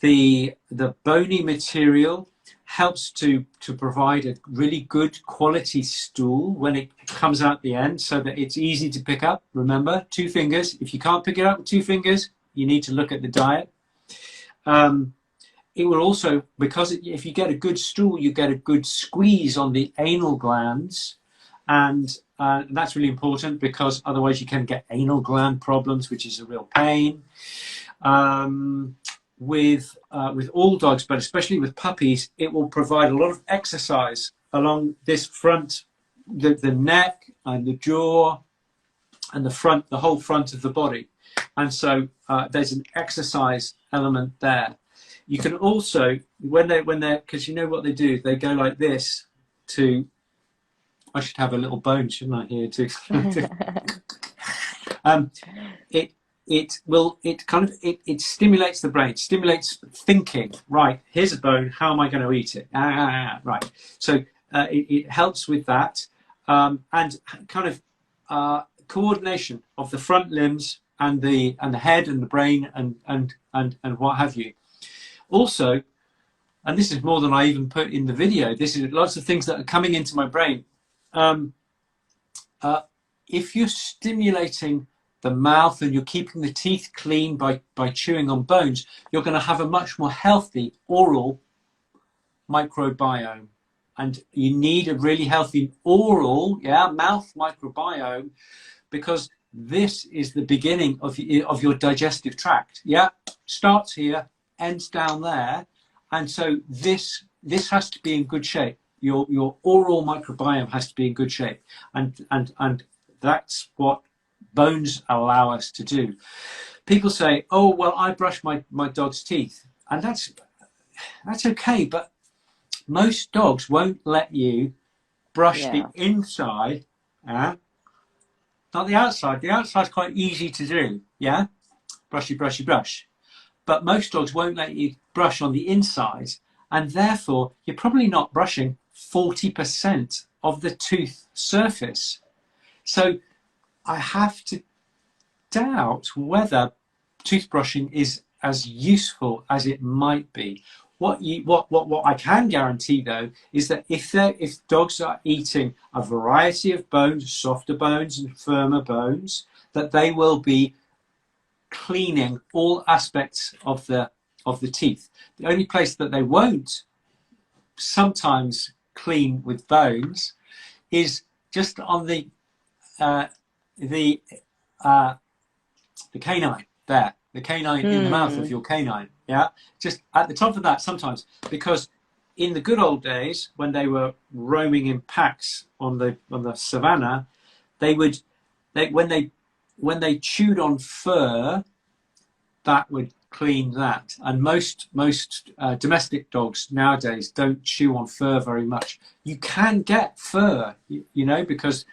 The bony material helps to provide a really good quality stool when it comes out the end, so that it's easy to pick up. Remember, 2 fingers. If you can't pick it up with 2 fingers, you need to look at the diet. It will also, because if you get a good stool, you get a good squeeze on the anal glands, and that's really important, because otherwise you can get anal gland problems, which is a real pain. With all dogs, but especially with puppies, it will provide a lot of exercise along this front, the neck and the jaw and the whole front of the body. And so there's an exercise element there. You can also, when they're, because you know what they do, they go like this to, I should have a little bone, shouldn't I, here too? It stimulates the brain, stimulates thinking. Right, here's a bone, how am I going to eat it? Right. So it helps with that, and kind of coordination of the front limbs and the head and the brain and what have you. Also, and this is more than I even put in the video, this is lots of things that are coming into my brain. If you're stimulating the mouth and you're keeping the teeth clean by chewing on bones, you're going to have a much more healthy oral microbiome. And you need a really healthy oral, mouth microbiome, because this is the beginning of your digestive tract. Starts here, ends down there, and so this has to be in good shape. Your oral microbiome has to be in good shape, and that's what bones allow us to do. People say, oh well, I brush my dog's teeth, and that's okay, but most dogs won't let you brush the inside, not the outside. The outside's quite easy to do, brushy brush, but most dogs won't let you brush on the inside, and therefore you're probably not brushing 40% of the tooth surface. So I have to doubt whether toothbrushing is as useful as it might be. What I can guarantee though is that if dogs are eating a variety of bones, softer bones and firmer bones, that they will be cleaning all aspects of the of the teeth. The only place that they won't sometimes clean with bones is just on the canine there, the canine in the mouth of your canine. Yeah, just at the top of that sometimes, because in the good old days when they were roaming in packs on the savannah, when they chewed on fur, that would clean that. And most domestic dogs nowadays don't chew on fur very much. You can get fur, you know, because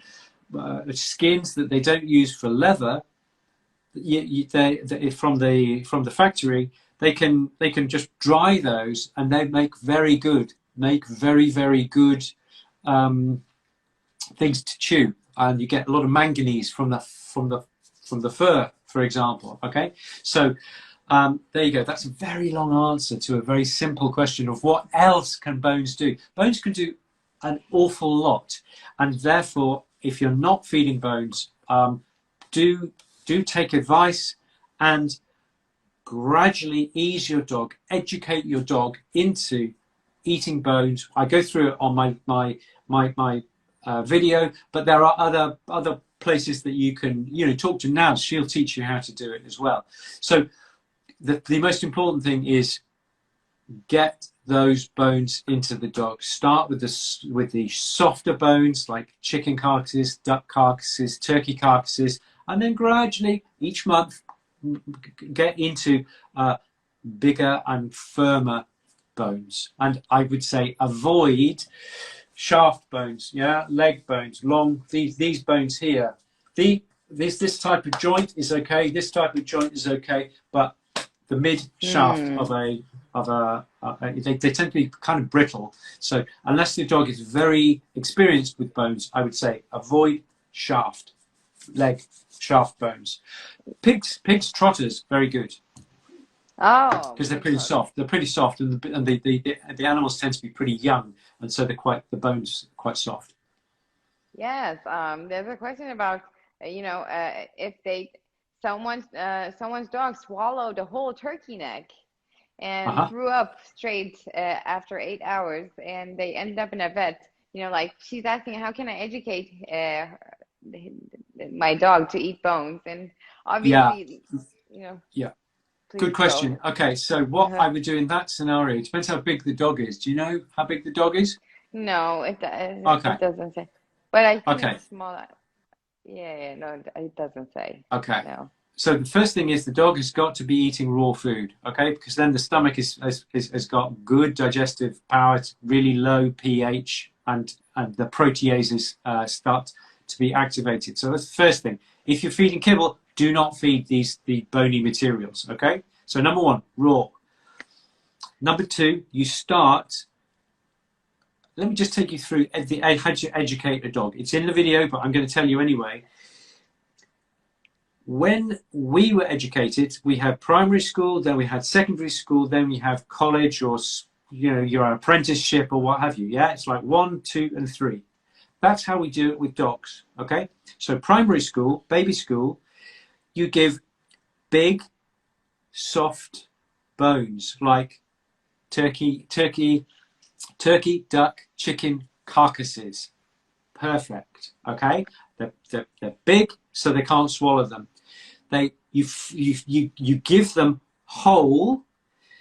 skins that they don't use for leather, from the factory, they can just dry those, and they make very very good things to chew, and you get a lot of manganese from the fur, for example. Okay, so there you go. That's a very long answer to a very simple question of what else can bones do. Bones can do an awful lot, and therefore, if you're not feeding bones, do take advice and gradually ease your dog, educate your dog into eating bones. I go through it on my video, but there are other places that you can, you know, talk to Naz. She'll teach you how to do it as well. So the most important thing is get those bones into the dog. Start with the softer bones like chicken carcasses, duck carcasses, turkey carcasses, and then gradually each month get into bigger and firmer bones. And I would say avoid shaft bones, yeah, leg bones, long, these bones here. This type of joint is okay, this type of joint is okay, but the mid shaft they tend to be kind of brittle. So unless the dog is very experienced with bones, I would say avoid leg shaft bones. Pigs, trotters, very good. Oh, because they're pretty soft. They're pretty soft, and the animals tend to be pretty young, and so the bones are quite soft. yes. There's a question about if someone's dog swallowed a whole turkey neck and threw up straight after 8 hours, and they ended up in a vet. You know, like she's asking, how can I educate my dog to eat bones? And obviously, Yeah. Good question. Okay, so what I would do in that scenario, it depends how big the dog is. Do you know how big the dog is? No, it doesn't say. But I think it's small. Yeah, no, it doesn't say. Okay. No. So the first thing is the dog has got to be eating raw food, okay? Because then the stomach has got good digestive power, it's really low pH, and the proteases start to be activated. So that's the first thing. If you're feeding kibble, do not feed the bony materials, okay? So number one, raw. Number two, you start. Let me just take you through how to educate a dog. It's in the video, but I'm going to tell you anyway. When we were educated, we had primary school, then we had secondary school, then we have college, or your apprenticeship or what have you. Yeah, it's like 1, 2, and 3. That's how we do it with dogs. Okay, so primary school, baby school, you give big, soft bones like turkey, duck, chicken carcasses. Perfect. Okay, they're big, so they can't swallow them. You give them whole,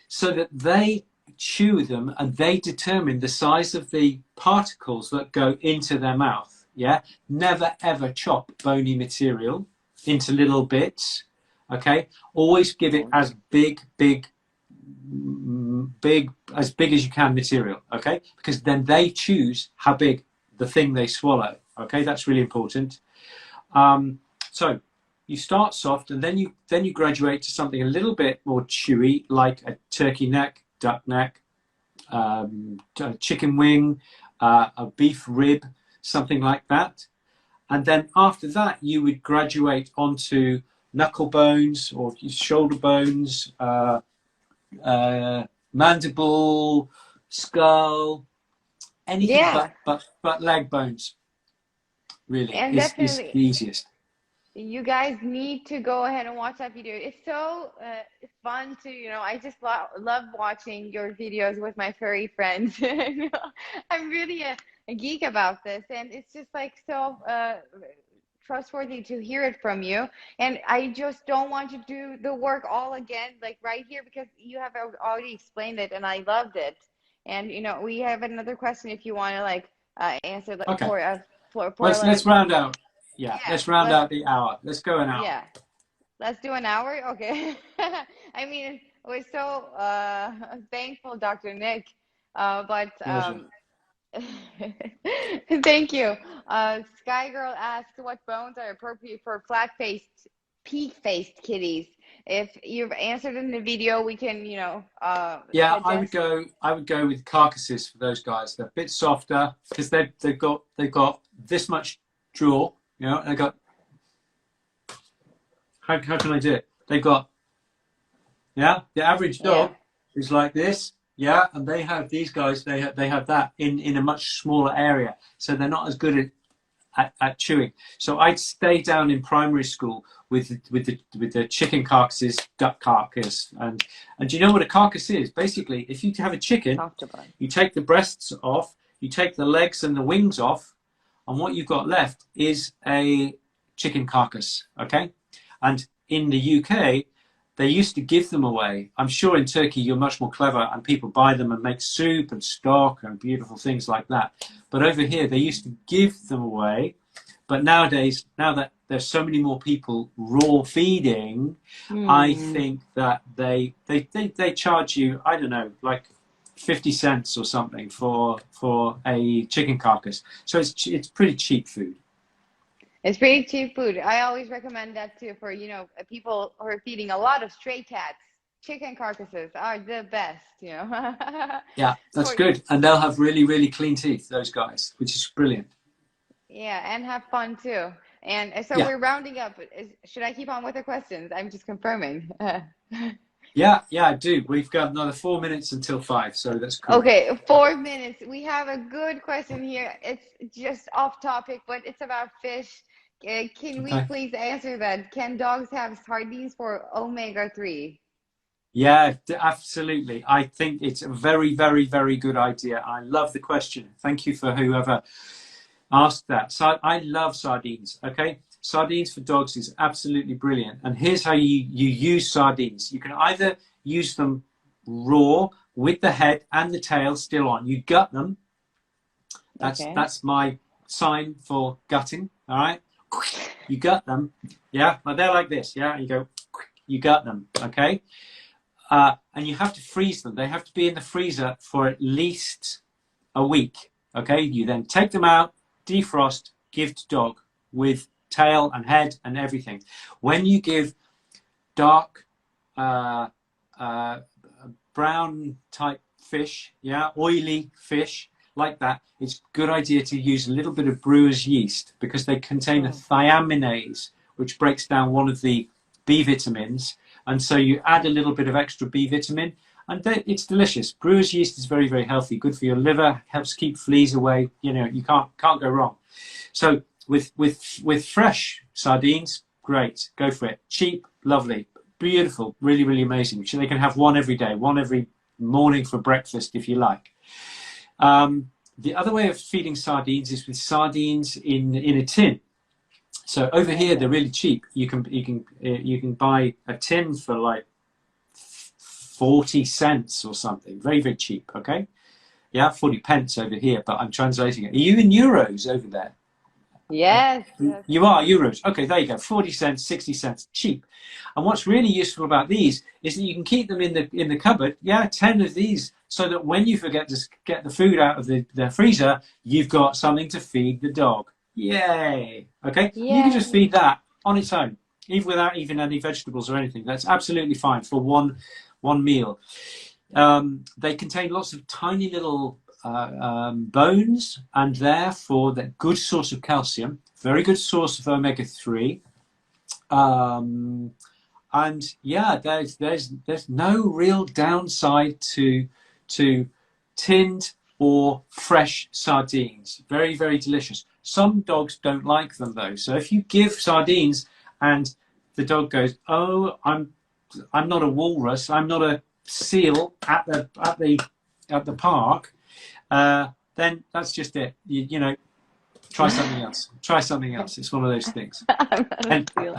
so that they chew them and they determine the size of the particles that go into their mouth. Yeah, never ever chop bony material into little bits. Okay, always give it as big as you can material. Okay, because then they choose how big the thing they swallow. Okay, that's really important. So you start soft, and then you graduate to something a little bit more chewy, like a turkey neck, duck neck, a chicken wing, a beef rib, something like that. And then after that, you would graduate onto knuckle bones or shoulder bones, mandible, skull, anything but leg bones. Really, is the easiest. you guys need to go ahead and watch that video. It's so fun to, I just love watching your videos with my furry friends. I'm really a geek about this, and it's just like so trustworthy to hear it from you. And I just don't want to do the work all again, like right here, because you have already explained it, and I loved it. And we have another question if you want to like answer like Okay. for Let's round out. Yeah, yeah, let's round out the hour. Let's go an hour. yeah. Let's do an hour? Okay. I mean, we're so thankful, Dr. Nick. But thank you. Sky Girl asks what bones are appropriate for flat-faced, peak-faced kitties. If you've answered in the video, we can, yeah, suggest. I would go with carcasses for those guys. They're a bit softer because they've got this much jaw. They got. How can I do it? They've got. Yeah, the average dog is like this. Yeah, and they have these guys. They have that in a much smaller area, so they're not as good at chewing. So I'd stay down in primary school with the chicken carcasses, duck carcass, and do you know what a carcass is? Basically, if you have a chicken, you take the breasts off, you take the legs and the wings off, and what you've got left is a chicken carcass. Okay, and in the UK, they used to give them away. I'm sure in Turkey you're much more clever and people buy them and make soup and stock and beautiful things like that. But over here they used to give them away. But nowadays, now that there's so many more people raw feeding, I think that they charge you, I don't know, like 50 cents or something for a chicken carcass. So it's pretty cheap food. It's pretty cheap food. I always recommend that too for, people who are feeding a lot of stray cats. Chicken carcasses are the best, Yeah, that's good. And they'll have really, really clean teeth, those guys, which is brilliant. Yeah, and have fun too. And so we're rounding up. Should I keep on with the questions? I'm just confirming. Yeah, I do. We've got another 4 minutes until 5, so that's cool. Okay, 4 minutes. We have a good question here. It's just off topic, but it's about fish. Can we please answer that? Can dogs have sardines for omega-3? Yeah, absolutely. I think it's a very, very, very good idea. I love the question. Thank you for whoever asked that. So I love sardines. Okay, sardines for dogs is absolutely brilliant. And here's how you use sardines. You can either use them raw with the head and the tail still on. You gut them. That's my sign for gutting. All right. You gut them, yeah, but they're like this, yeah, you go, you gut them, okay, and you have to freeze them. They have to be in the freezer for at least a week, okay. You then take them out, defrost, give to dog with tail and head and everything. When you give dark brown type fish, yeah, oily fish like that, it's a good idea to use a little bit of brewer's yeast because they contain a thiaminase, which breaks down one of the B vitamins. And so you add a little bit of extra B vitamin and it's delicious. Brewer's yeast is very, very healthy, good for your liver, helps keep fleas away. You can't go wrong. So with fresh sardines, great, go for it. Cheap, lovely, beautiful, really, really amazing. So they can have one every day, one every morning for breakfast if you like. The other way of feeding sardines is with sardines in a tin. So over here they're really cheap. You can buy a tin for like 40 cents or something. Very, very cheap. Okay, yeah, 40 pence over here. But I'm translating it. Are you in euros over there? Yes. You are euros. Okay, there you go. 40 cents, 60 cents, cheap. And what's really useful about these is that you can keep them in the cupboard. Yeah, 10 of these, so that when you forget to get the food out of the freezer, you've got something to feed the dog. Yay! Okay, you can just feed that on its own, even without even any vegetables or anything. That's absolutely fine for one meal. They contain lots of tiny little bones, and therefore they're a good source of calcium, very good source of omega-3, and yeah, there's no real downside to tinned or fresh sardines. Very, very delicious. Some dogs don't like them though, so if you give sardines and the dog goes, "Oh, I'm not a walrus. I'm not a seal at the park," then that's just it. You know, try something else. Try something else. It's one of those things. I'm not a seal.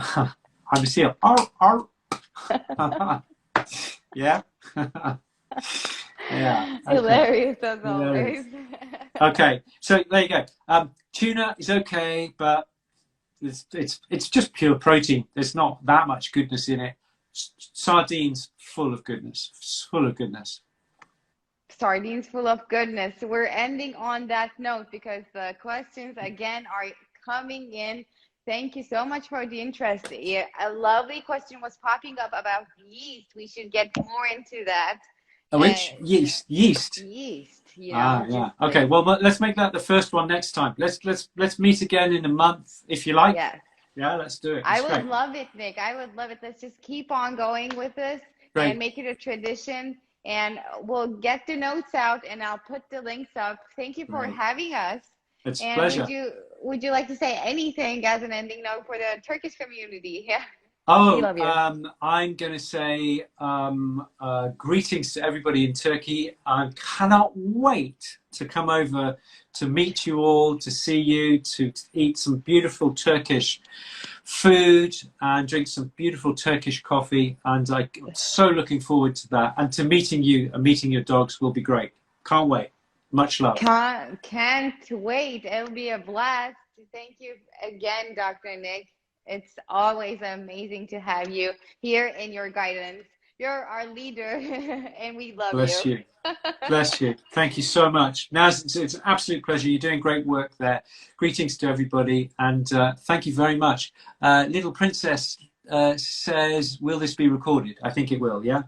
I'm a seal. Arr, arr. Yeah. Yeah. Okay. Hilarious as always. Okay, so there you go. Tuna is okay, but it's just pure protein. There's not that much goodness in it. Sardines, full of goodness, full of goodness. Sardines full of goodness. We're ending on that note because the questions again are coming in. Thank you so much for the interest. A lovely question was popping up about yeast. We should get more into that. Which yeast? Yeast. Yeast. You know, yeah. Okay. Well, let's make that the first one next time. Let's meet again in a month if you like. Yes. Yeah, let's do it. I would love it, Nick. I would love it. Let's just keep on going with this and make it a tradition. And we'll get the notes out and I'll put the links up. Thank you for having us. It's a pleasure. Would you like to say anything as an ending note for the Turkish community? Yeah. Oh, I'm going to say greetings to everybody in Turkey. I cannot wait to come over to meet you all, to see you, to eat some beautiful Turkish food and drink some beautiful Turkish coffee. And I'm so looking forward to that. And to meeting you and meeting your dogs will be great. Can't wait. Much love. Can't wait. It'll be a blast. Thank you again, Dr. Nick. It's always amazing to have you here in your guidance. You're our leader, and we love you. Bless you. Bless you. Thank you so much. Naz, it's an absolute pleasure. You're doing great work there. Greetings to everybody, and thank you very much. Little Princess says, will this be recorded? I think it will, yeah?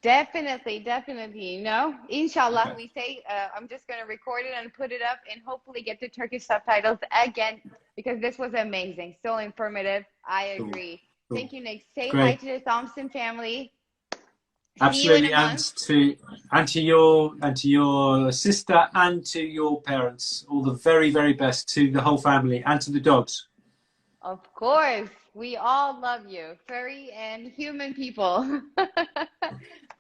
Definitely, definitely. You know, inshallah, we say, I'm just going to record it and put it up and hopefully get the Turkish subtitles again because this was amazing. So informative. I agree. Cool. Thank you, Nick. Say hi to the Thompson family. Absolutely. And to your sister and to your parents. All the very, very best to the whole family and to the dogs. Of course. We all love you, furry and human people.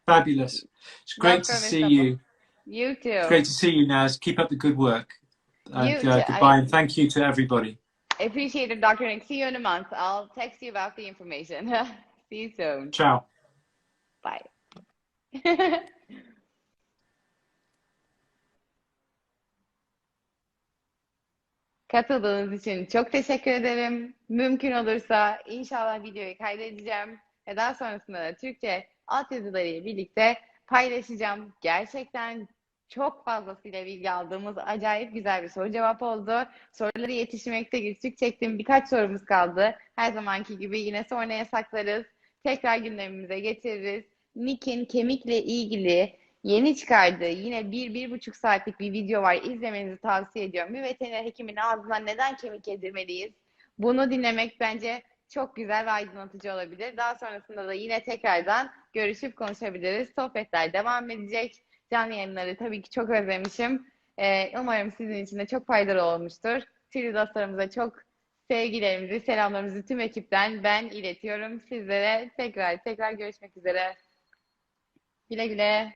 Fabulous. It's great to see you. You too. It's great to see you, Naz. Keep up the good work. And, goodbye, and thank you to everybody. I appreciate it, Dr. Nick. See you in a month. I'll text you about the information. See you soon. Ciao. Bye. Katıldığınız için çok teşekkür ederim. Mümkün olursa inşallah videoyu kaydedeceğim ve daha sonrasında da Türkçe altyazılarıyla birlikte paylaşacağım. Gerçekten çok fazlasıyla bilgi aldığımız acayip güzel bir soru cevap oldu. Soruları yetişmekte güçlük çektim. Birkaç sorumuz kaldı. Her zamanki gibi yine sonraya saklarız. Tekrar gündemimize getiririz. Nick'in kemikle ilgili yeni çıkardığı yine 1-1,5 saatlik bir video var. İzlemenizi tavsiye ediyorum. Bir veteriner hekimin ağzından neden kemik yedirmeliyiz? Bunu dinlemek bence çok güzel ve aydınlatıcı olabilir. Daha sonrasında da yine tekrardan görüşüp konuşabiliriz. Sohbetler devam edecek. Canlı yayınları tabii ki çok özlemişim. Umarım sizin için de çok faydalı olmuştur. Tüylü dostlarımıza çok sevgilerimizi, selamlarımızı tüm ekipten ben iletiyorum. Sizlere tekrar görüşmek üzere. Güle güle.